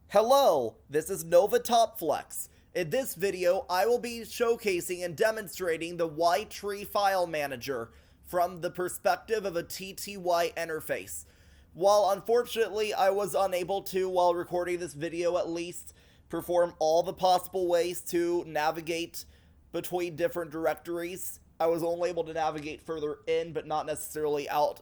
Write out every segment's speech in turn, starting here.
Hello, this is Nova Topflex. In this video, I will be showcasing and demonstrating the YTree file manager from the perspective of a TTY interface. While unfortunately I was unable to, while recording this video at least, perform all the possible ways to navigate between different directories, I was only able to navigate further in, but not necessarily out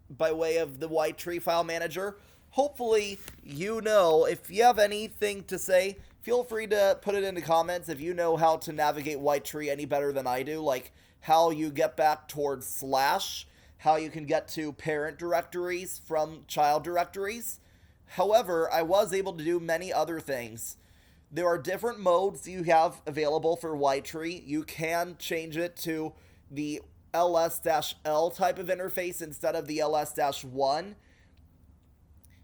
by way of the YTree file manager. Hopefully, if you have anything to say, feel free to put it in the comments if you know how to navigate YTree any better than I do, like how you get back towards slash, how you can get to parent directories from child directories. However, I was able to do many other things. There are different modes you have available for YTree. You can change it to the ls-l type of interface instead of the ls-1.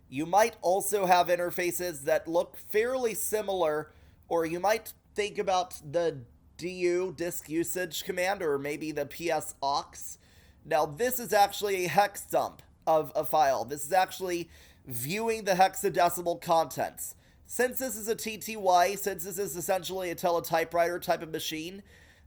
You might also have interfaces that look fairly similar, or you might think about the du disk usage command, or maybe the ps-aux. Now, this is actually a hex dump of a file. This is actually viewing the hexadecimal contents. Since this is a TTY, since this is essentially a teletypewriter type of machine,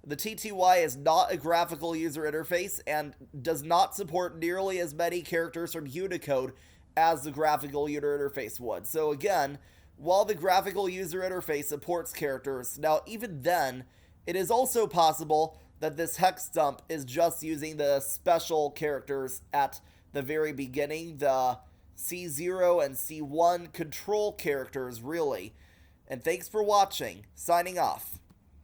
the TTY is not a graphical user interface and does not support nearly as many characters from Unicode as the graphical user interface would. So again, while the graphical user interface supports characters, now even then, it is also possible that this hex dump is just using the special characters at the very beginning, the C0 and C1 control characters, really. And thanks for watching. Signing off.